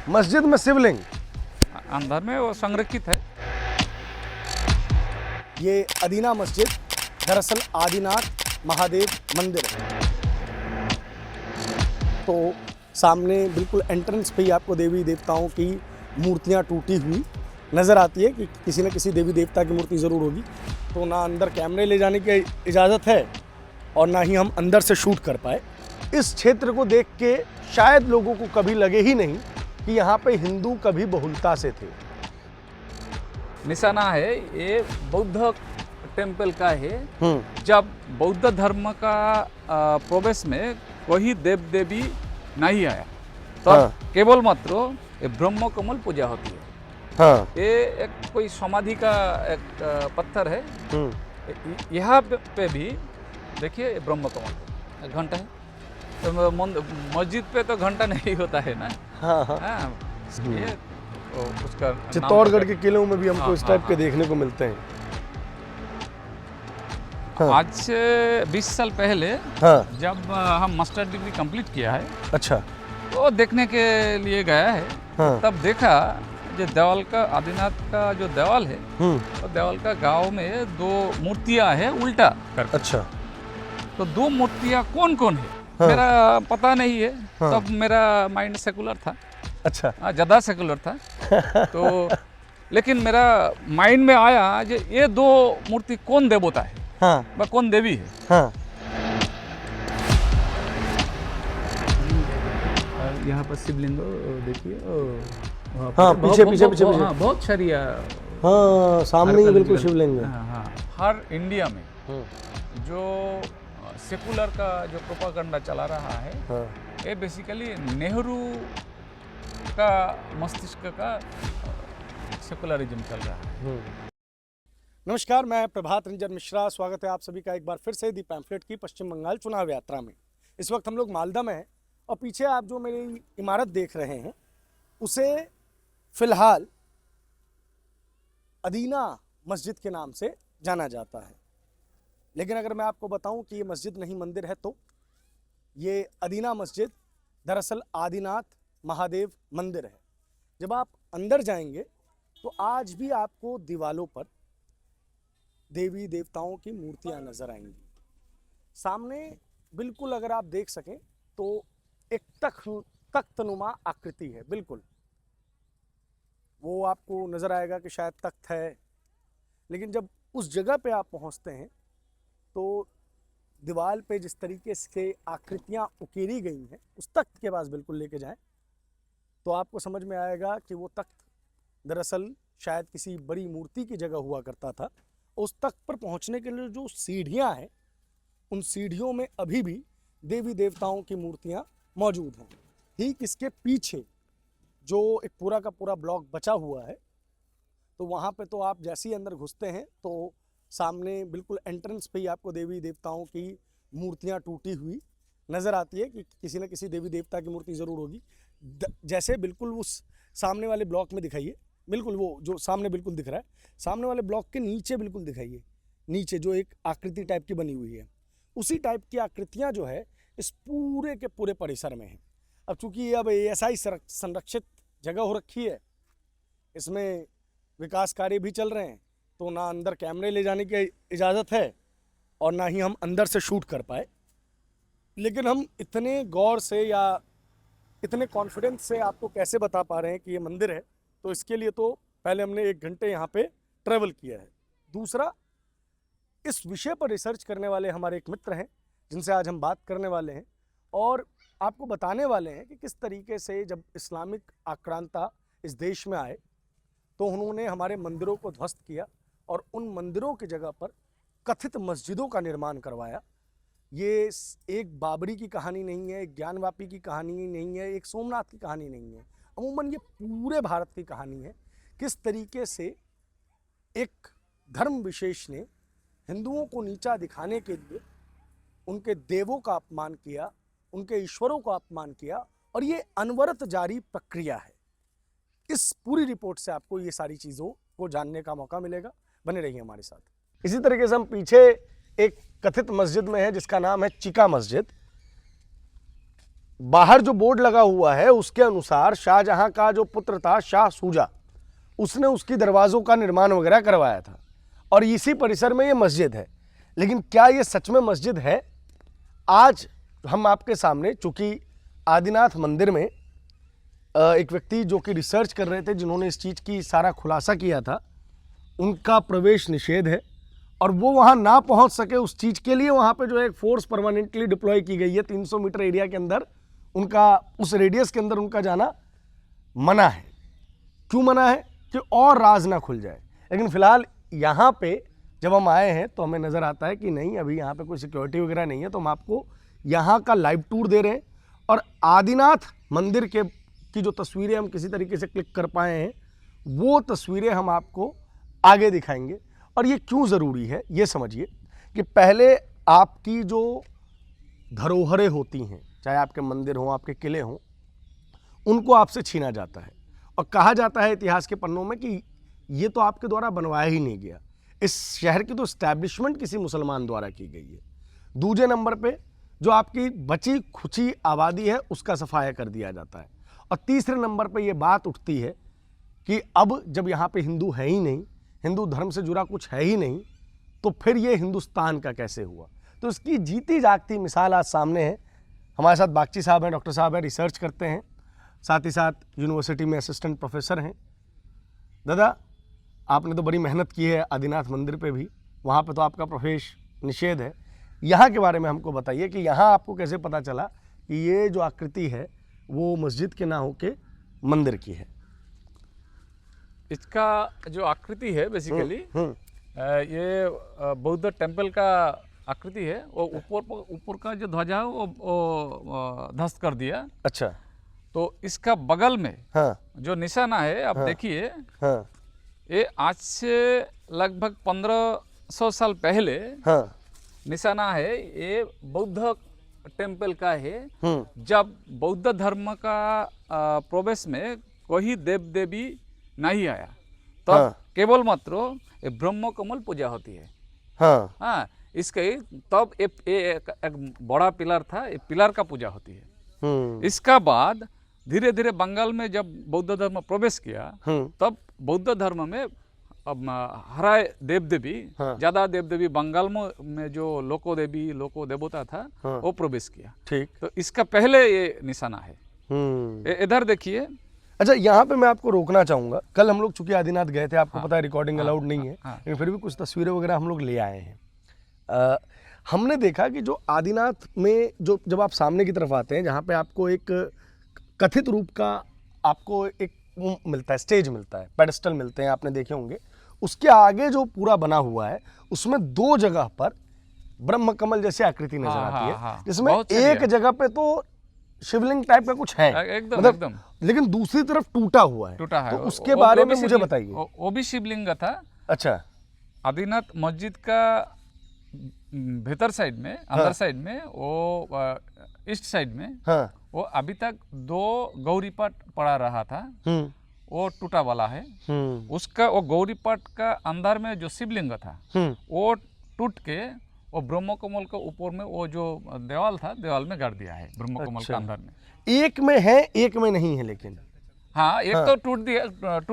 मस्जिद में शिवलिंग अंदर में वो संरक्षित है। ये अदीना मस्जिद दरअसल आदिनाथ महादेव मंदिर है। तो सामने बिल्कुल एंट्रेंस पे ही आपको देवी देवताओं की मूर्तियां टूटी हुई नज़र आती है कि किसी न किसी देवी देवता की मूर्ति ज़रूर होगी। तो ना अंदर कैमरे ले जाने की इजाज़त है और ना ही हम अंदर से शूट कर पाए। इस क्षेत्र को देख के शायद लोगों को कभी लगे ही नहीं कि यहाँ पे हिंदू कभी बहुलता से थे। निशाना है ये बौद्ध टेम्पल का है। जब बौद्ध धर्म का प्रवेश में कोई देव देवी नहीं आया तो केवल मात्र ये ब्रह्म कमल पूजा होती है। ये एक कोई समाधि का एक पत्थर है। यहाँ पे भी देखिए ब्रह्म कमल घंटा है। तो मस्जिद पे तो घंटा नहीं होता है ना। ये उसका चित्तौड़गढ़ के किलों में भी हमको इस टाइप के देखने को मिलते हैं। आज से 20 साल पहले जब हम मास्टर डिग्री कंप्लीट किया है, अच्छा, तो देखने के लिए गया है। तब देखा जो देवाल का आदिनाथ का जो देवाल है, तो देवाल का गांव में दो मूर्तियां हैं उल्टा कर। अच्छा, तो दो मूर्तियां कौन कौन है मेरा पता नहीं है। तब मेरा माइंड सेकुलर था। अच्छा, ज़्यादा सेकुलर था। तो लेकिन मेरा माइंड में आया जो ये दो मूर्ति कौन देवता है, व कौन देवी है। यहाँ पर शिवलिंग देखिए। पीछे पीछे पीछे पीछे बहुत शरिया। सामने ही बिल्कुल शिवलिंग है। हर इंडिया में जो सेकुलर का जो प्रोपागेंडा चला रहा है, ये बेसिकली नेहरू का मस्तिष्क का सेकुलरिज्म चल रहा है। नमस्कार, मैं प्रभात रंजन मिश्रा। स्वागत है आप सभी का एक बार फिर से दी पैम्फलेट की पश्चिम बंगाल चुनाव यात्रा में। इस वक्त हम लोग मालदा में हैं और पीछे आप जो मेरी इमारत देख रहे हैं उसे फिलहाल अदीना मस्जिद के नाम से जाना जाता है। लेकिन अगर मैं आपको बताऊं कि ये मस्जिद नहीं मंदिर है, तो ये अदीना मस्जिद दरअसल आदिनाथ महादेव मंदिर है। जब आप अंदर जाएंगे तो आज भी आपको दीवालों पर देवी देवताओं की मूर्तियां नजर आएंगी। सामने बिल्कुल अगर आप देख सकें तो एक तख्तनुमा आकृति है। बिल्कुल वो आपको नजर आएगा कि शायद तख्त है, लेकिन जब उस जगह पे आप पहुंचते हैं तो दीवार पे जिस तरीके से आकृतियां उकेरी गई हैं, उस तख्त के पास बिल्कुल लेके जाएं तो आपको समझ में आएगा कि वो तख्त दरअसल शायद किसी बड़ी मूर्ति की जगह हुआ करता था। उस तख्त पर पहुंचने के लिए जो सीढ़ियां हैं, उन सीढ़ियों में अभी भी देवी देवताओं की मूर्तियां मौजूद हैं। ठीक इसके पीछे जो एक पूरा का पूरा ब्लॉक बचा हुआ है, तो वहाँ पे तो आप जैसे ही अंदर घुसते हैं तो सामने बिल्कुल एंट्रेंस पे ही आपको देवी देवताओं की मूर्तियां टूटी हुई नज़र आती है कि किसी न किसी देवी देवता की मूर्ति ज़रूर होगी। जैसे बिल्कुल उस सामने वाले ब्लॉक में दिखाइए, बिल्कुल वो जो सामने बिल्कुल दिख रहा है, सामने वाले ब्लॉक के नीचे बिल्कुल दिखाइए, नीचे जो एक आकृति टाइप की बनी हुई है, उसी टाइप की आकृतियाँ जो है इस पूरे के पूरे परिसर में हैं। अब चूँकि अब ऐसा ही संरक्षित जगह हो रखी है, इसमें विकास कार्य भी चल रहे हैं, तो ना अंदर कैमरे ले जाने की इजाज़त है और ना ही हम अंदर से शूट कर पाए। लेकिन हम इतने गौर से या इतने कॉन्फिडेंस से आपको कैसे बता पा रहे हैं कि ये मंदिर है, तो इसके लिए तो पहले हमने 1 घंटे यहाँ पे ट्रैवल किया है। दूसरा, इस विषय पर रिसर्च करने वाले हमारे एक मित्र हैं जिनसे आज हम बात करने वाले हैं और आपको बताने वाले हैं कि किस तरीके से जब इस्लामिक आक्रांता इस देश में आए तो उन्होंने हमारे मंदिरों को ध्वस्त किया और उन मंदिरों की जगह पर कथित मस्जिदों का निर्माण करवाया। ये एक बाबरी की कहानी नहीं है, एक ज्ञानवापी की कहानी नहीं है, एक सोमनाथ की कहानी नहीं है, अमूमन ये पूरे भारत की कहानी है। किस तरीके से एक धर्म विशेष ने हिंदुओं को नीचा दिखाने के लिए उनके देवों का अपमान किया, उनके ईश्वरों का अपमान किया, और ये अनवरत जारी प्रक्रिया है। इस पूरी रिपोर्ट से आपको ये सारी चीज़ों को जानने का मौका मिलेगा। बने रहिए हमारे साथ। इसी तरीके से हम पीछे एक कथित मस्जिद में है जिसका नाम है चिका मस्जिद। बाहर जो बोर्ड लगा हुआ है उसके अनुसार शाहजहां का जो पुत्र था शाह सूजा, उसने उसकी दरवाज़ों का निर्माण वगैरह करवाया था और इसी परिसर में ये मस्जिद है। लेकिन क्या ये सच में मस्जिद है? आज हम आपके सामने, चूंकि आदिनाथ मंदिर में एक व्यक्ति जो कि रिसर्च कर रहे थे, जिन्होंने इस चीज़ की सारा खुलासा किया था, उनका प्रवेश निषेध है और वो वहाँ ना पहुँच सके उस चीज़ के लिए वहाँ पे जो है एक फोर्स परमानेंटली डिप्लॉय की गई है। 300 मीटर एरिया के अंदर उनका, उस रेडियस के अंदर उनका जाना मना है। क्यों मना है? कि और राज ना खुल जाए। लेकिन फिलहाल यहाँ पे जब हम आए हैं तो हमें नज़र आता है कि नहीं, अभी यहाँ पे कोई सिक्योरिटी वगैरह नहीं है, तो हम आपको यहाँ का लाइव टूर दे रहे हैं और आदिनाथ मंदिर की जो तस्वीरें हम किसी तरीके से क्लिक कर पाए हैं वो तस्वीरें हम आपको आगे दिखाएंगे। और ये क्यों ज़रूरी है ये समझिए कि पहले आपकी जो धरोहरें होती हैं, चाहे आपके मंदिर हों, आपके किले हों, उनको आपसे छीना जाता है और कहा जाता है इतिहास के पन्नों में कि ये तो आपके द्वारा बनवाया ही नहीं गया, इस शहर की तो स्टैब्लिशमेंट किसी मुसलमान द्वारा की गई है। दूसरे नंबर पे जो आपकी बची खुची आबादी है उसका सफाया कर दिया जाता है और तीसरे नंबर पे ये बात उठती है कि अब जब यहाँ पे हिंदू है ही नहीं, हिंदू धर्म से जुड़ा कुछ है ही नहीं, तो फिर ये हिंदुस्तान का कैसे हुआ? तो इसकी जीती जागती मिसाल आज सामने है। हमारे साथ बागची साहब हैं, डॉक्टर साहब हैं, रिसर्च करते हैं, साथ ही साथ यूनिवर्सिटी में असिस्टेंट प्रोफेसर हैं। दादा, आपने तो बड़ी मेहनत की है आदिनाथ मंदिर पे भी, वहाँ पे तो आपका प्रवेश निषेध है। यहाँ के बारे में हमको बताइए कि यहाँ आपको कैसे पता चला कि ये जो आकृति है वो मस्जिद के ना होके मंदिर की है? इसका जो आकृति है बेसिकली ये बौद्ध टेम्पल का आकृति है। वो ऊपर का जो ध्वजा है वो ध्वस्त कर दिया। अच्छा। तो इसका बगल में हाँ। जो निशाना है आप देखिए, हाँ। ये आज से लगभग 1500 साल पहले निशाना है। ये बौद्ध टेम्पल का है। जब बौद्ध धर्म का प्रवेश में कोई देव देवी नहीं आया तब केवल मात्र ब्रह्म कमल पूजा होती है। हाँ, इसके तब एक बड़ा पिलर था, ये पिलर का पूजा होती है। इसका बाद धीरे धीरे बंगाल में जब बौद्ध धर्म प्रवेश किया तब बौद्ध धर्म में अब हराए देव देवी, ज्यादा देव देवी बंगाल में जो लोको देवी लोको देवता था वो प्रवेश किया। ठीक। तो इसका पहले ये निशाना है। इधर देखिए। अच्छा, यहाँ पे मैं आपको रोकना चाहूँगा। कल हम लोग चूंकि आदिनाथ गए थे, आपको पता है रिकॉर्डिंग अलाउड नहीं है, लेकिन फिर भी कुछ तस्वीरें वगैरह हम लोग ले आए हैं। हमने देखा कि जो आदिनाथ में जो जब आप सामने की तरफ आते हैं, जहाँ पे आपको एक कथित रूप का आपको एक मिलता है, स्टेज मिलता है, पेडेस्टल मिलते हैं, आपने देखे होंगे। उसके आगे जो पूरा बना हुआ है उसमें 2 जगह पर ब्रह्म कमल जैसी आकृति नजर आती है, जिसमें एक जगह पे तो शिवलिंग टाइप का कुछ है एकदम, मतलब एकदम, लेकिन दूसरी तरफ टूटा हुआ है। तो उसके बारे में मुझे बताइए। वो भी शिवलिंग था। अच्छा। आदिनाथ मस्जिद का भीतर साइड में, अंदर साइड में, वो ईस्ट साइड में, वो अभी तक 2 गौरीपट पड़ा रहा था, वो टूटा वाला है। उसका वो गौरीपट का अंदर में जो शिवलिंग था वो टूट के वो ब्रह्म कमल के ऊपर में वो जो देवाल था, देवाल में गाड़ दिया है ब्रह्म कमल के अंदर में। एक में है, एक में नहीं है। लेकिन हाँ, एक तो टूट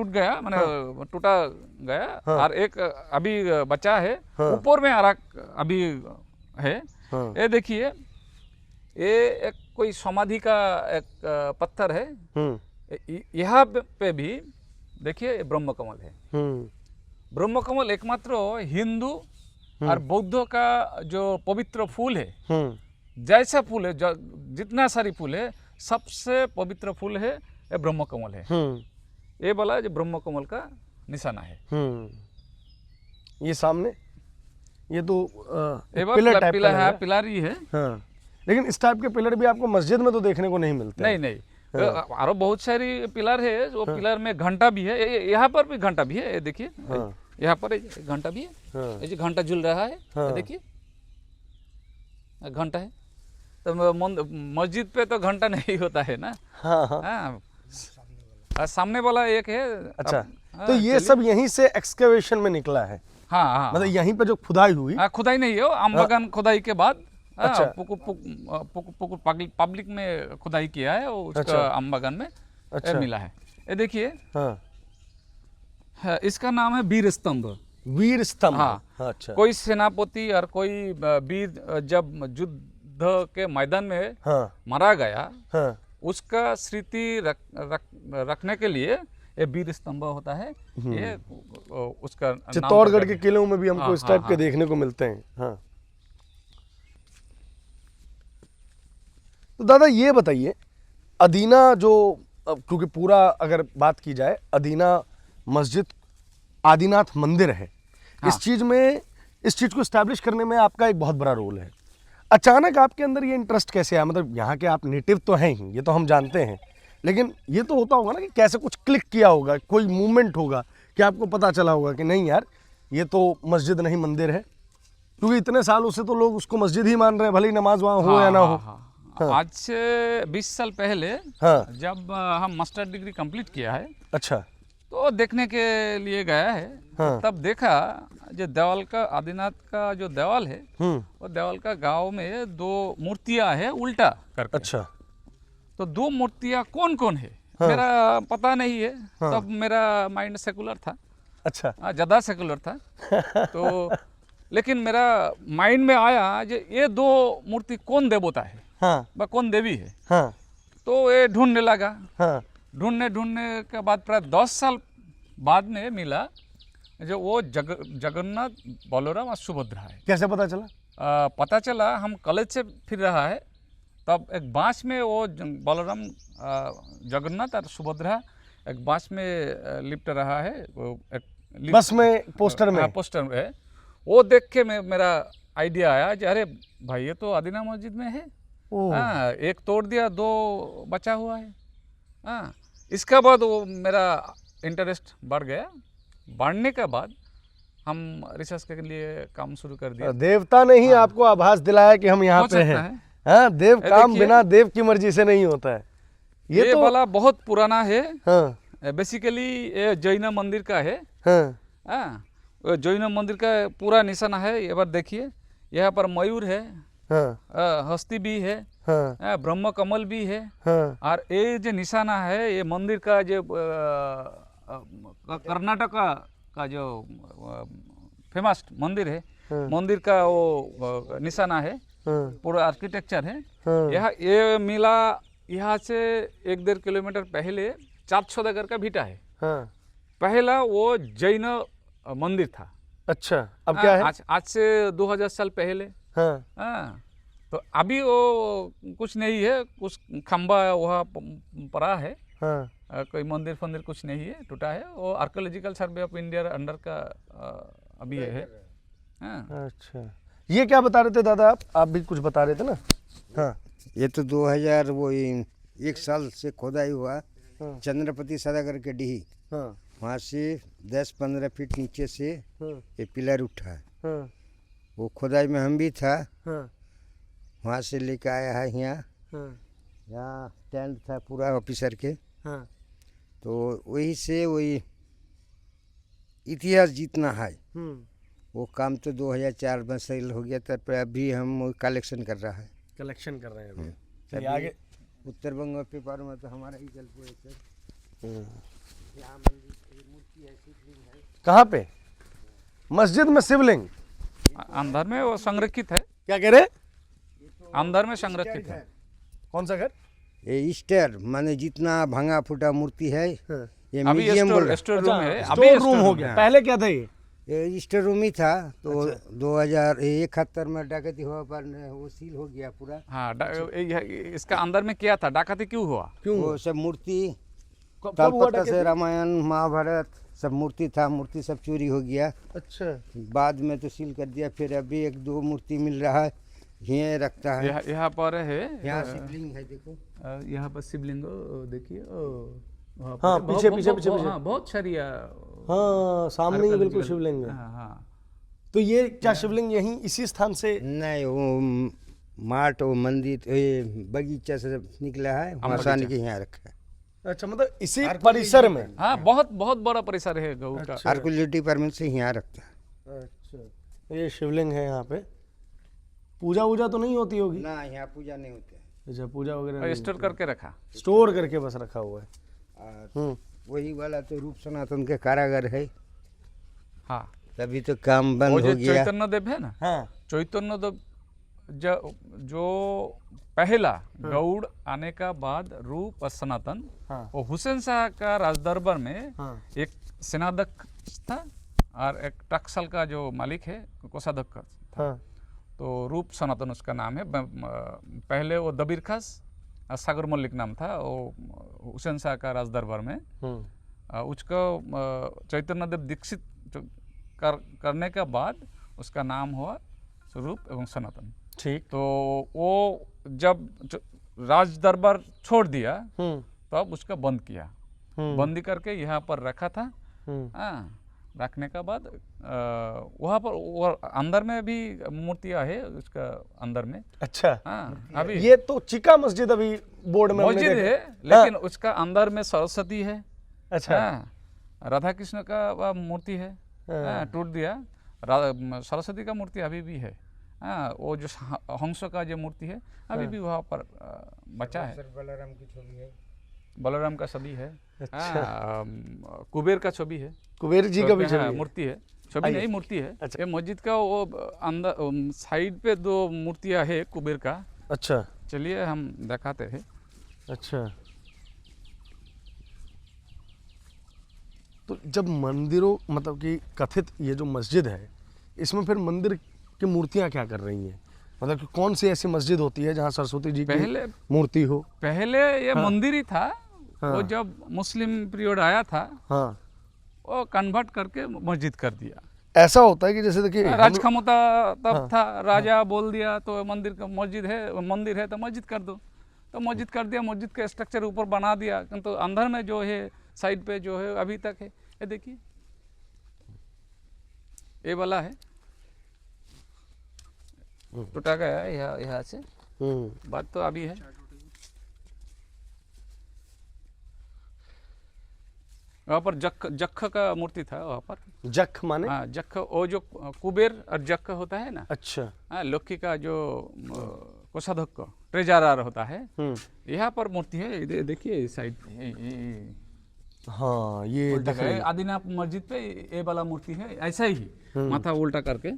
गया, माने टूटा गया, और एक अभी बचा है, ऊपर में अभी है। ये देखिए, ये एक कोई समाधि का एक पत्थर है। यहाँ पे भी देखिए ब्रह्म कमल है। ब्रह्म कमल एकमात्र हिंदू और बौद्धों का जो पवित्र फूल है, जैसा फूल है, जितना सारी फूल है, सबसे पवित्र फूल है ये ब्रह्म कमल है। ये वाला जो ब्रह्म कमल का निशाना है। ये सामने ये तो पिलर टाइप का है, पिलर ही है। लेकिन इस टाइप के पिलर भी आपको मस्जिद में तो देखने को नहीं मिलते। नहीं, और बहुत सारी पिलर है। वो पिलर में घंटा भी है। यहाँ पर भी घंटा भी है, ये देखिए। यहाँ पर घंटा भी है, ये जो घंटा झूल रहा है, देखिए घंटा है। तो मस्जिद पे तो घंटा नहीं होता है ना। हाँ, सामने वाला एक है। अच्छा, तो ये सब यहीं से एक्सकेवेशन में निकला है। हाँ, मतलब यहीं पे जो खुदाई हुई। खुदाई नहीं है, आम बागान खुदाई के बाद हाँ, अच्छा। पब्लिक में खुदाई किया है, वो उसका अच्छा। आम बागान में अच्छा। मिला है। ये देखिए, हाँ, इसका नाम है वीर स्तंभ। वीर स्तंभ। हाँ, अच्छा। कोई सेनापति और कोई वीर जब युद्ध के मैदान में हाँ मारा गया, हाँ। उसका स्मृति रखने के लिए ये वीर स्तंभ होता है। ये उसका नाम चित्तौड़गढ़ पकड़ के है। किलों में भी हमको हाँ, इस हाँ, टाइप के हाँ। देखने को मिलते हैं। हाँ, तो दादा ये बताइए, अदीना जो, क्योंकि पूरा अगर बात की जाए, अदीना मस्जिद आदिनाथ मंदिर है। हाँ। इस चीज को एस्टैब्लिश करने में आपका एक बहुत बड़ा रोल है। अचानक आपके अंदर ये इंटरेस्ट कैसे आया? मतलब यहाँ के आप नेटिव तो हैं ही, ये तो हम जानते हैं, लेकिन ये तो होता होगा ना कि कैसे कुछ क्लिक किया होगा, कोई मूवमेंट होगा कि आपको पता चला होगा कि नहीं यार, ये तो मस्जिद नहीं मंदिर है। क्योंकि इतने सालों से तो लोग उसको मस्जिद ही मान रहे हैं, भले ही नमाज वहाँ हो या ना हो। हाँ। आज से 20 साल पहले हाँ। जब हम मास्टर डिग्री कंप्लीट किया है, अच्छा। तो देखने के लिए गया है। हाँ। तब देखा जो देवाल का, आदिनाथ का जो देवाल है, वो देवाल का गांव में 2 मूर्तियां है उल्टा करके। अच्छा। तो 2 मूर्तियां कौन कौन है, हाँ। मेरा पता नहीं है। हाँ। तब मेरा माइंड सेकुलर था। अच्छा। ज़्यादा सेकुलर था। तो लेकिन मेरा माइंड में आया जो ये 2 मूर्ति कौन देवता है, हाँ व कौन देवी है। हाँ तो ये ढूंढने लगा। हाँ ढूंढने के बाद प्राय 10 साल बाद में मिला जो वो जगन्नाथ, बलराम और सुभद्रा है। कैसे पता चला? पता चला, हम कॉलेज से फिर रहा है, तब एक बांस में वो बलराम, जगन्नाथ और सुभद्रा एक बांस में लिपट रहा है। वो एक बस में, पोस्टर में। हाँ, पोस्टर में। वो देख के मेरा आइडिया आया कि अरे भाई, ये तो आदिना मस्जिद में है। हाँ, एक तोड़ दिया, 2 बचा हुआ है। हाँ, इसका बाद वो मेरा इंटरेस्ट बढ़ गया। बढ़ने के बाद हम रिसर्च के लिए काम शुरू कर दिया। देवता ने ही आपको आभास दिलाया कि हम यहाँ हो पे सकता हैं। है। हाँ, देव काम देखिए, बिना देव की मर्जी से नहीं होता है। ये तो वाला बहुत पुराना है। हाँ बेसिकली ये जैन मंदिर का है। हाँ हाँ, जैन मंदिर का पूरा निशाना है। ये बार देखिए, यहाँ पर मयूर है, हाँ हस्ती भी है, हाँ ब्रह्म कमल भी है। हाँ और ये जो निशाना है, ये मंदिर का जो कर्नाटका का जो फेमस मंदिर है, मंदिर का वो निशाना है। हाँ पूरा आर्किटेक्चर है। हाँ। यहाँ ये मिला, यहाँ से 1-1.5 किलोमीटर पहले 4 सौदागर का भीटा है। हाँ। पहला वो जैन मंदिर था। अच्छा, अब क्या है? आज से 2000 साल पहले। हाँ हाँ, तो अभी वो कुछ नहीं है, कुछ खंबा वहाँ पड़ा है। हाँ कोई मंदिर फंदिर कुछ नहीं है, टूटा है। वो archaeological survey of India under का अभी है। हाँ। अच्छा, ये क्या बता रहे थे दादा आप भी कुछ बता रहे थे ना? हाँ, ये तो 2000 वो 1 साल से खोदाई हुआ। चंद्रपति सदागर के डीही, हाँ वहाँ से 10-15 फीट नीचे से ये पिलर उठा है। हाँ वो खोदाई में हम भी था, हाँ वहाँ से लेकर आया है यहाँ। हाँ यहाँ स्टैंड था पूरा ऑफिसर के, हाँ तो वही से वही इतिहास जितना है वो काम तो 2004 में सेल हो गया था, पर अभी हम वो कलेक्शन कर रहा है। कलेक्शन कर रहे हैं अभी। अभी आगे उत्तर बंग पेपर में तो हमारा ही जल हुए सर। यहाँ मूर्ति है, शिवलिंग है। कहाँ पे? मस्जिद में शिवलिंग अंदर में वो संरक्षित है। क्या कह रहे? अंदर में संरक्षित है। कौन सा घर? ये स्टेयर माने जितना भांगा फूटा मूर्ति है, ये अभी म्यूजियम बोल रहा स्टोर रूम है। अभी स्टोर रूम हो गया। पहले क्या था ये? ये स्टोर रूम ही था। तो 2071 में डकैती हुआ पर वो सील हो गया पूरा। हाँ, इसका अंदर में क्या था? डकैती क्यों हुआ? क्यों? वो सब मूर्ति कब हुआ तलपत्ता से डकैती? रामायण महाभारत सब मूर्ति था, मूर्ति सब चोरी हो गया। अच्छा, बाद में तो सील कर दिया। फिर अभी 1-2 मूर्ति मिल रहा है, ये रखता है। यहाँ पर है। यहाँ शिवलिंग है, देखो यहाँ पर शिवलिंग देखिए। हाँ, पीछे। हाँ, बहुत छरिया। हाँ, सामने ही बिल्कुल शिवलिंग है। हाँ हाँ। तो ये क्या शिवलिंग यहीं इसी स्थान से? नहीं, वो मार्ट वो मंदिर ये बगीचा से निकला है, वहाँ से आने के यहाँ रखा है। अच्छा, मतलब इसी परिसर में? हाँ, बहुत बहुत बड़ा परिसर है गऊ का। आर्कियोलॉजी डिपार्टमेंट से यहाँ रखता है। अच्छा, ये शिवलिंग है यहाँ पे पूजा वूजा तो नहीं होती होगी? ना, यहाँ पूजा नहीं होता है। अच्छा, पूजा वगैरह और नहीं स्टोर करके रखा। स्टोर करके बस रखा हुआ है। और वही वाला तो रूप सनातन के कारागर है, हाँ, तभी तो काम वो बंद जो हो गया। चैतन्य देव है ना, हाँ चैतन्य देव जो पहला गौड़ आने का बाद रूप और सनातन, हाँ वो हुसैन शाह का राजदरबार में हाँ एक सेनाध्यक्ष था और एक टक्सल का जो मालिक है कोषाध्यक्ष था। हाँ तो रूप सनातन उसका नाम है। पहले वो दबीर खास और सागर मल्लिक नाम था, वो हुसैन शाह का राजदरबार में। उसको चैतन्य देव दीक्षित करने के बाद उसका नाम हुआ रूप एवं सनातन। ठीक। तो वो जब राज दरबार छोड़ दिया तब उसका बंद किया, बंदी करके यहाँ पर रखा था। हाँ, रखने के बाद वहाँ पर वो अंदर में भी मूर्तियाँ है उसका अंदर में। अच्छा, हाँ, अभी ये तो चिका मस्जिद अभी बोर्ड में हमने मस्जिद देखा। है, लेकिन उसका अंदर में सरस्वती है। अच्छा। हाँ, राधा कृष्ण का वह मूर्ति है। हाँ, टूट दिया। सरस्वती का मूर्ति अभी भी है। हाँ, वो जो हंसों का जो मूर्ति है अभी भी वहाँ पर बचा है। बलराम की छवि है, बलराम का छवि है। अच्छा। हाँ, कुबेर का छवि है, कुबेर जी का भी हाँ, छवि है। मूर्ति है, छवि नहीं मूर्ति है। अच्छा। ये मस्जिद का वो अंदर साइड पे दो मूर्तियाँ है कुबेर का। अच्छा चलिए हम दिखाते हैं। अच्छा। तो जब मंदिरों मतलब कि कथित ये जो मस्जिद है, इसमें फिर मंदिर की मूर्तियां क्या कर रही हैं? मतलब कि कौन सी ऐसी मस्जिद होती है जहाँ सरस्वती जी की पहले मूर्ति हो? पहले ये मंदिर ही था। वो जब मुस्लिम पीरियड आया था हाँ, वो कन्वर्ट करके मस्जिद कर दिया। ऐसा होता है कि जैसे देखिए राज क्षमता तब था, राजा बोल दिया तो मंदिर का मंदिर है तो मस्जिद कर दो, तो मस्जिद कर दिया। मस्जिद का स्ट्रक्चर ऊपर बना दिया, किंतु अंदर में जो है साइड पे जो है अभी तक है। ये देखिए, ये वाला है, टूटा गया है यहाँ से। बात तो अभी है। वहाँ पर जख का मूर्ति था वहाँ पर। जख माने? हाँ, जख, वो जो कुबेर और जख होता है ना। अच्छा। हाँ, लौकी का जो कोषाध्यक्ष ट्रेजरर होता है, यहाँ पर मूर्ति है। देखिए साइड। हाँ, ये दिख रही है। आदिनाथ मस्जिद पे ये वाला मूर्ति है, ऐसा ही माथा उल्टा करके,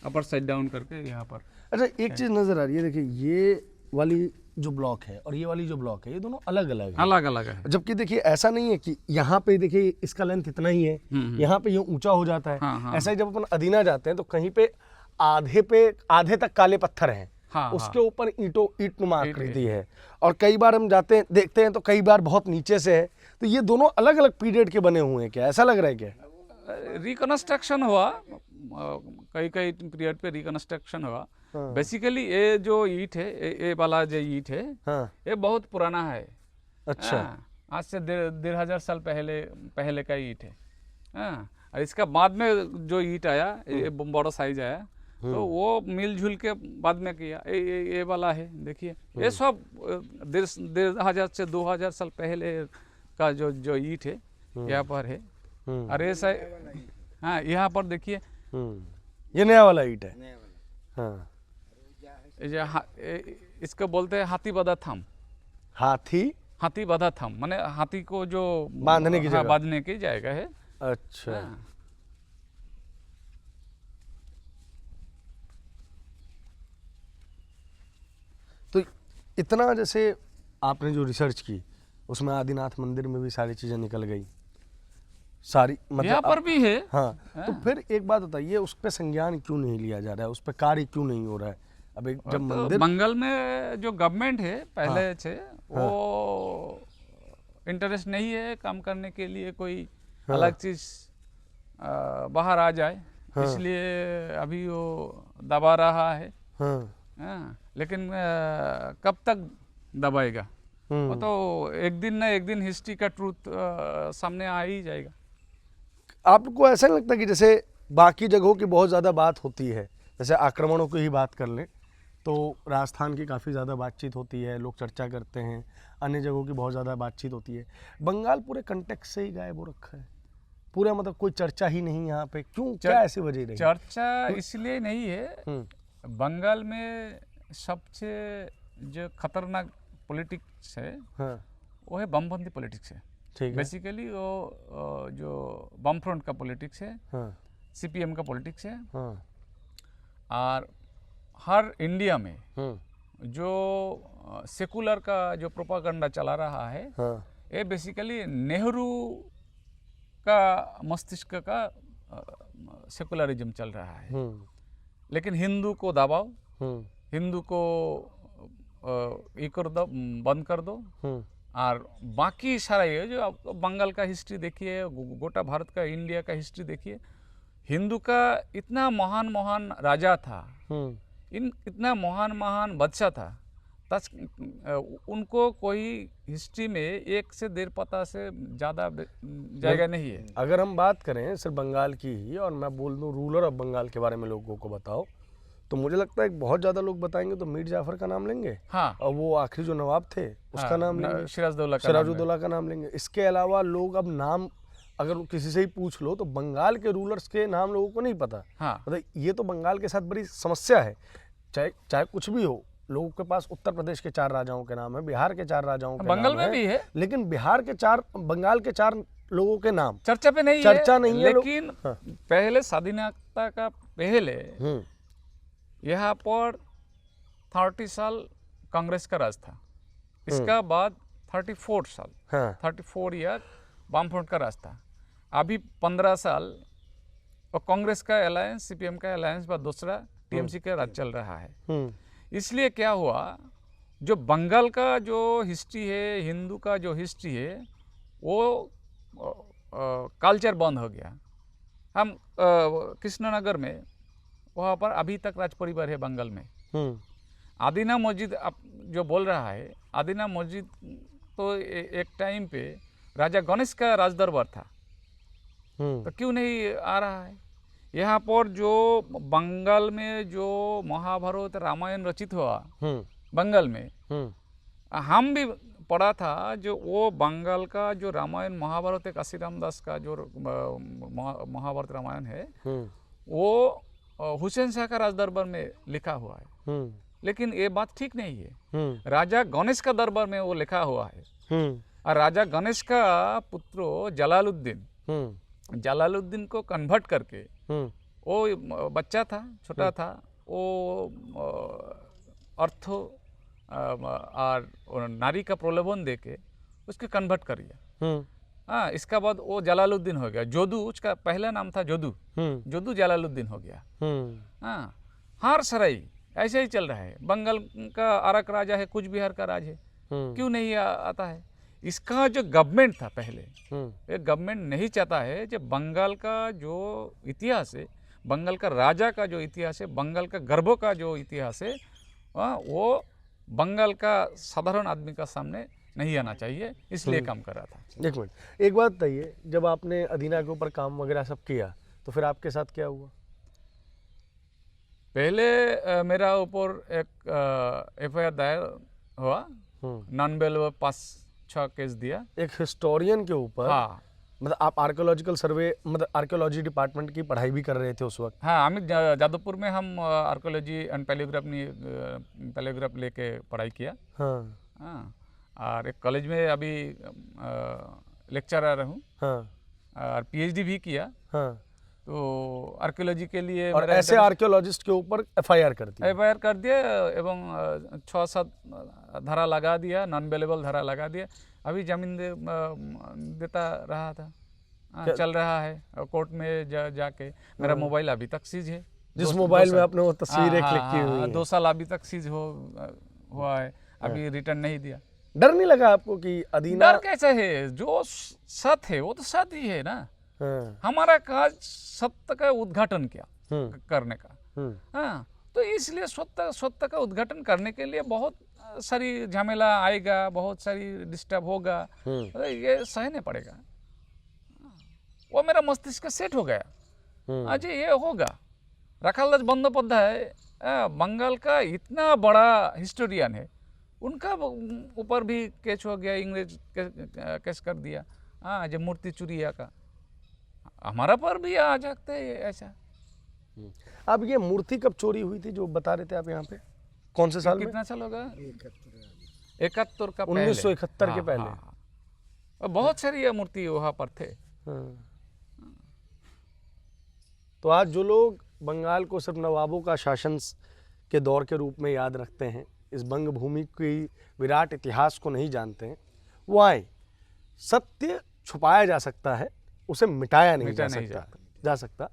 अपर साइड डाउन करके यहाँ पर। अच्छा, एक चीज नजर आ रही है, देखिए ये वाली जो ब्लॉक है और ये वाली जो ब्लॉक है, ये दोनों अलग अलग है। अलग अलग है। जबकि देखिए ऐसा नहीं है कि यहाँ पे देखिए इसका लेंथ इतना ही है, यहाँ पे ये ऊंचा हो जाता है। हाँ, हाँ, ऐसा ही जब अपन अदीना जाते हैं तो कहीं पे आधे तक काले पत्थर हैं। हाँ, उसके ऊपर ईंट नुमा आकृति है। और कई बार हम जाते हैं देखते हैं तो कई बार बहुत नीचे से है। तो ये दोनों अलग अलग पीरियड के बने हुए हैं, क्या ऐसा लग रहा है क्या? रिकंस्ट्रक्शन हुआ, कई पीरियड पे रिकंस्ट्रक्शन हुआ। बेसिकली ये जो ईंट है, ये वाला जो ईंट है, ये बहुत पुराना है। अच्छा। आज से 1500 साल पहले का ईंट है। हाँ, और इसका बाद में जो ईंट आया, ये बड़ा साइज आया, तो वो मिलजुल के बाद में किया। ये वाला है, देखिए ये सब 1500 से 2000 साल पहले का जो ईंट है यहाँ पर है। अरे ऐसा, हाँ, यहाँ पर देखिए ये नया वाला ईंट है। हाँ, इसको बोलते हैं हाथी बधा थम। हाथी बधा थम माने हाथी को जो बांधने की जगह। बांधने की जगह है। अच्छा। हाँ। तो इतना जैसे आपने जो रिसर्च की उसमें आदिनाथ मंदिर में भी सारी चीजें निकल गई, सारी मतलब यहाँ पर भी है। हाँ, तो फिर एक बात बताइए, उस पर संज्ञान क्यों नहीं लिया जा रहा है, उस पर कार्य क्यों नहीं हो रहा है? अब एक जब मंदिर बंगाल में जो गवर्नमेंट है पहले से, वो इंटरेस्ट नहीं है काम करने के लिए, कोई अलग चीज बाहर आ जाए, इसलिए अभी वो दबा रहा है। हाँ, लेकिन कब तक दबाएगा? वो तो एक दिन ना एक दिन हिस्ट्री का ट्रूथ सामने आ ही जाएगा। आपको ऐसा नहीं लगता कि जैसे बाकी जगहों की बहुत ज़्यादा बात होती है, जैसे आक्रमणों की ही बात कर लें तो राजस्थान की काफ़ी ज़्यादा बातचीत होती है, लोग चर्चा करते हैं, अन्य जगहों की बहुत ज़्यादा बातचीत होती है, बंगाल पूरे कंटेक्स्ट से ही गायब हो रखा है पूरा, मतलब कोई चर्चा ही नहीं यहाँ पे, क्यों? क्या ऐसी वजह रही? चर्चा इसलिए नहीं है, बंगाल में सबसे जो खतरनाक पॉलिटिक्स है हाँ वो है बमपंथी पॉलिटिक्स है। ठीक है। बेसिकली वो जो बम फ्रंट का पॉलिटिक्स है, हाँ सीपीएम का पॉलिटिक्स है। हाँ और हर इंडिया में जो सेकुलर का जो प्रोपागंडा चला रहा है हाँ ये बेसिकली नेहरू का मस्तिष्क का सेकुलरिज्म चल रहा है। लेकिन हिंदू को दबाओ, हिंदू को ये कर दो, बंद कर दो। और बाकी सारा ये जो आप बंगाल का हिस्ट्री देखिए, गोटा भारत का, इंडिया का हिस्ट्री देखिए, हिंदू का इतना महान महान राजा था, इतना महान महान बादशाह था, उनको कोई हिस्ट्री में 1 से 1.5 पता से ज़्यादा जगह नहीं है। अगर हम बात करें सिर्फ बंगाल की ही, और मैं बोल दूं रूलर ऑफ बंगाल के बारे में लोगों को बताओ, तो मुझे लगता है बहुत ज़्यादा लोग बताएंगे तो मीर जाफर का नाम लेंगे। हाँ, और वो आखिरी जो नवाब थे उसका नाम लेंगे, सिराजुद्दौला का नाम लेंगे। इसके अलावा लोग अब नाम अगर किसी से ही पूछ लो तो बंगाल के रूलर्स के नाम लोगों को नहीं पता। हाँ, मतलब ये तो बंगाल के साथ बड़ी समस्या है। चाहे कुछ भी हो, लोगों के पास उत्तर प्रदेश के 4 राजाओं के नाम है, बिहार के 4 राजाओं के बंगाल नाम में भी है, लेकिन बंगाल के 4 लोगों के नाम चर्चा पे नहीं है। लेकिन पहले स्वाधीनता का पहले यहाँ पर 30 साल कांग्रेस का राज था। इसका बाद 34 साल, 34 ईयर वामफ्रंट का राज था। अभी 15 साल और कांग्रेस का अलायंस, सीपीएम का अलायंस, बाद दूसरा टीएमसी का राज चल रहा है। इसलिए क्या हुआ, जो बंगाल का जो हिस्ट्री है, हिंदू का जो हिस्ट्री है, वो कल्चर बंद हो गया। हम कृष्णनगर में, वहाँ पर अभी तक राज परिवार है बंगाल में। आदिना मस्जिद आप जो बोल रहा है, आदिना मस्जिद तो एक टाइम पे राजा गणेश का राज दरबार था, तो क्यों नहीं आ रहा है? यहाँ पर जो बंगाल में जो महाभारत रामायण रचित हुआ बंगाल में, हम भी पढ़ा था, जो वो बंगाल का जो रामायण महाभारत, एक काशीराम दास का जो महाभारत रामायण है, वो हुसैन शाह का राज दरबार में लिखा हुआ है। लेकिन ये बात ठीक नहीं है। राजा गणेश का दरबार में वो लिखा हुआ है। और राजा गणेश का पुत्र जलालुद्दीन को कन्वर्ट करके, वो बच्चा था, छोटा था, वो अर्थ और नारी का प्रलोभन देके उसके कन्वर्ट कर दिया। हाँ, इसका बाद वो जलालुद्दीन हो गया। जोधू, उसका पहला नाम था जोधू, जोधू जलालुद्दीन हो गया। हाँ, हार सराई ऐसे ही चल रहा है। बंगाल का अरक राजा है, कूच बिहार का राज है, क्यों नहीं आता है? इसका जो गवर्नमेंट था पहले, ये गवर्नमेंट नहीं चाहता है जो बंगाल का जो इतिहास है, बंगाल का राजा का जो इतिहास है, बंगाल का गर्व का जो इतिहास है, वो बंगाल का साधारण आदमी का सामने नहीं आना चाहिए, इसलिए काम कर रहा था। 1 मिनट, एक बात बताइए, जब आपने अदीना के ऊपर काम वगैरह सब किया तो फिर आपके साथ क्या हुआ? पहले मेरा ऊपर एक एफआईआर दायर हुआ, नॉन बेलेबल 5-6 केस दिया। एक हिस्टोरियन के ऊपर? हाँ, मतलब आप आर्कियोलॉजिकल सर्वे, मतलब आर्कियोलॉजी डिपार्टमेंट की पढ़ाई भी कर रहे थे उस वक्त? हाँ, अमित जादवपुर में हम आर्कियोलॉजी एंड पैलियोग्राफ लेके पढ़ाई किया। हाँ, और एक कॉलेज में अभी लेक्चरर हूँ। और पीएचडी भी किया। तो आर्कियोलॉजी के लिए, और ऐसे आर्कियोलॉजिस्ट के ऊपर एफआईआर कर दिया एवं 6-7 धारा लगा दिया, नॉन बेलेबल धारा लगा दिया। अभी जमीन देता रहा था, चल रहा है कोर्ट में जाके। मेरा मोबाइल अभी तक सीज है, जिस मोबाइल में आपने वो तस्वीरें क्लिक की हुई है। 2 साल अभी तक सीज हुआ है, अभी रिटर्न नहीं दिया। डर नहीं लगा आपको कि अदीना? डर कैसे है? जो सत्य है वो तो सत्य ही है ना। हमारा काज सत्य का उद्घाटन किया करने का। हाँ, तो इसलिए सत्य का उद्घाटन करने के लिए बहुत सारी झमेला आएगा, बहुत सारी डिस्टर्ब होगा, ये सहने पड़ेगा। वो मेरा मस्तिष्क सेट हो गया, आज ये होगा। राखालदास बंदोपाध्याय बंगाल का इतना बड़ा हिस्टोरियन है, उनका ऊपर भी केस हो गया, इंग्रेज केस कर दिया। हाँ, जो मूर्ति चुरिया का, हमारा पर भी आ जाते हैं ऐसा। अब ये मूर्ति कब चोरी हुई थी जो बता रहे थे आप यहाँ पे, कौन से साल में? कितना साल होगा? 71 का पहले, 1971 के पहले। और बहुत सारी ये मूर्ति वहाँ पर थे। तो आज जो लोग बंगाल को सिर्फ नवाबों का शासन के दौर के रूप में याद रखते हैं, इस बंग भूमि की विराट इतिहास को नहीं जानते हैं, वो आए। सत्य छुपाया जा सकता है, उसे मिटाया नहीं जा सकता।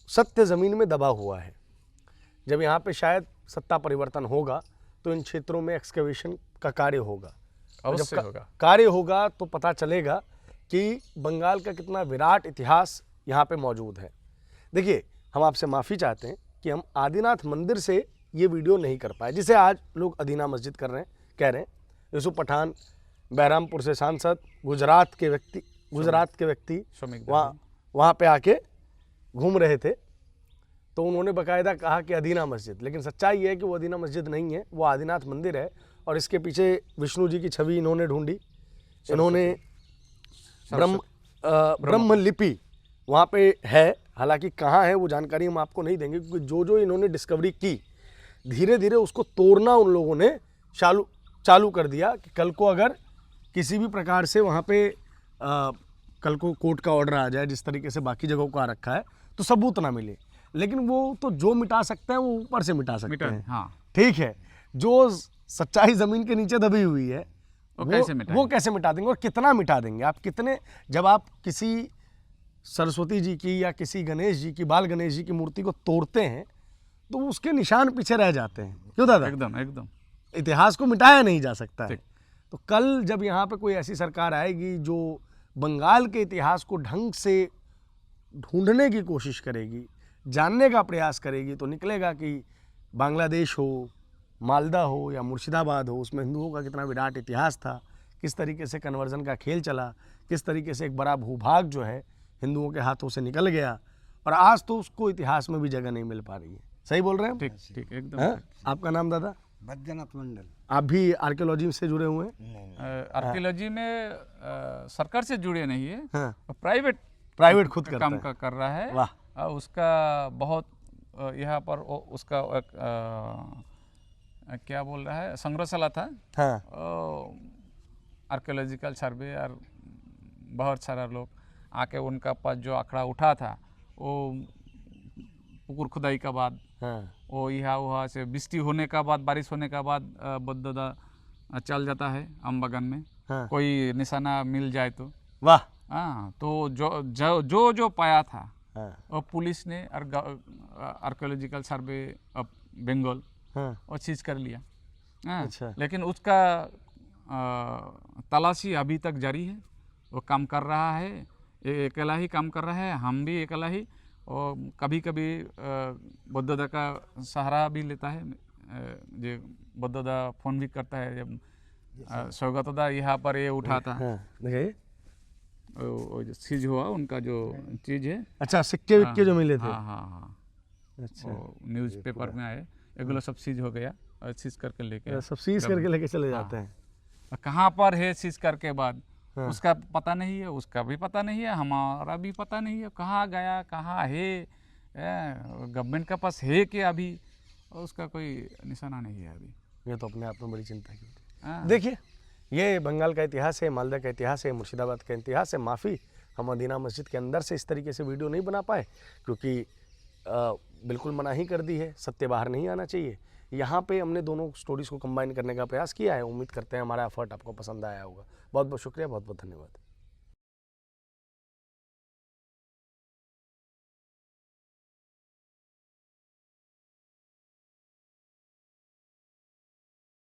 सत्य जमीन में दबा हुआ है। जब यहाँ पे शायद सत्ता परिवर्तन होगा तो इन क्षेत्रों में एक्सकेवेशन का कार्य होगा। अवश्य होगा। कार्य होगा तो पता चलेगा कि बंगाल का कितना विराट इतिहास यहाँ पे मौजूद है। देखिए, हम आपसे माफ़ी चाहते हैं कि हम आदिनाथ मंदिर से ये वीडियो नहीं कर पाए, जिसे आज लोग अदीना मस्जिद कह रहे हैं। यूसुफ पठान बहरामपुर से सांसद, गुजरात के व्यक्ति वहाँ पे आके घूम रहे थे, तो उन्होंने बाकायदा कहा कि अदीना मस्जिद, लेकिन सच्चाई ये है कि वो अदीना मस्जिद नहीं है, वो आदिनाथ मंदिर है। और इसके पीछे विष्णु जी की छवि इन्होंने ढूंढी। इन्होंने ब्रह्म लिपि वहाँ पे है, हालांकि कहाँ है वो जानकारी हम आपको नहीं देंगे, क्योंकि जो इन्होंने डिस्कवरी की, धीरे धीरे उसको तोड़ना उन लोगों ने चालू कर दिया कि कल को अगर किसी भी प्रकार से वहाँ पे कल को कोर्ट का ऑर्डर आ जाए, जिस तरीके से बाकी जगहों को आ रखा है, तो सबूत ना मिले। लेकिन वो तो जो मिटा सकते हैं वो ऊपर से मिटा सकते हैं। हाँ। ठीक है, जो सच्चाई जमीन के नीचे दबी हुई है वो कैसे मिटा देंगे और कितना मिटा देंगे? आप कितने, जब आप किसी सरस्वती जी की या किसी गणेश जी की, बाल गणेश जी की मूर्ति को तोड़ते हैं तो उसके निशान पीछे रह जाते हैं। क्यों दादा? एकदम इतिहास को मिटाया नहीं जा सकता है। तो कल जब यहाँ पे कोई ऐसी सरकार आएगी जो बंगाल के इतिहास को ढंग से ढूंढने की कोशिश करेगी, जानने का प्रयास करेगी, तो निकलेगा कि बांग्लादेश हो, मालदा हो या मुर्शिदाबाद हो, उसमें हिंदुओं का कितना विराट इतिहास था, किस तरीके से कन्वर्जन का खेल चला, किस तरीके से एक बड़ा भूभाग जो है हिंदुओं के हाथों से निकल गया, और आज तो उसको इतिहास में भी जगह नहीं मिल पा रही है। सही बोल रहे हैं? ठीक एकदम। आपका नाम दादा? बैद्यनाथ मंडल। आप भी आर्कियोलॉजी से जुड़े हुए हैं? आर्कियोलॉजी में सरकार से जुड़े नहीं है। हाँ। प्राइवेट खुद काम कर रहा है। वाह। उसका बहुत यहाँ पर उसका क्या बोल रहा है, संग्रहशाला था। हाँ। आर्कियोलॉजिकल सर्वे और बहुत सारा लोग आके उनका पास जो आंकड़ा उठा था, वो पुकुर खुदाई का बाद, हाँ। वो यहाँ वहाँ से बिस्ती होने का बाद, बारिश होने का बाद बददा चल जाता है आम बागान में। हाँ। कोई निशाना मिल जाए तो। वाह। हाँ, तो जो पाया था, हाँ। और पुलिस ने और आर्कियोलॉजिकल सर्वे ऑफ बंगाल वो चीज़ कर लिया। हाँ। अच्छा। लेकिन उसका तलाशी अभी तक जारी है। वो काम कर रहा है, अकेला ही काम कर रहा है, हम भी अकेला ही, और कभी कभी बददा का सहारा भी लेता है। जो बददा फ़ोन भी करता है, जब सौगतदा यहाँ पर ये उठा था, देखिए जो सीज हुआ उनका जो चीज़ है। अच्छा, सिक्के विक्के जो मिले थे। हाँ। अच्छा। न्यूज़पेपर में आए, एगुलो सब सीज हो गया, और सीज करके लेके चले जाते हैं। कहाँ पर है सीज करके बाद उसका पता नहीं है, उसका भी पता नहीं है, हमारा भी पता नहीं है कहाँ गया, कहाँ है, गवर्नमेंट का पास है कि अभी, और उसका कोई निशाना नहीं है अभी। ये तो अपने आप में बड़ी चिंता की। देखिए, ये बंगाल का इतिहास है, मालदा का इतिहास है, मुर्शिदाबाद का इतिहास है। माफ़ी, हम अदीना मस्जिद के अंदर से इस तरीके से वीडियो नहीं बना पाए, क्योंकि बिल्कुल मना ही कर दी है, सत्य बाहर नहीं आना चाहिए। यहाँ पे हमने दोनों स्टोरीज़ को कंबाइन करने का प्रयास किया है। उम्मीद करते हैं हमारा एफर्ट आपको पसंद आया होगा। बहुत बहुत शुक्रिया, बहुत बहुत धन्यवाद।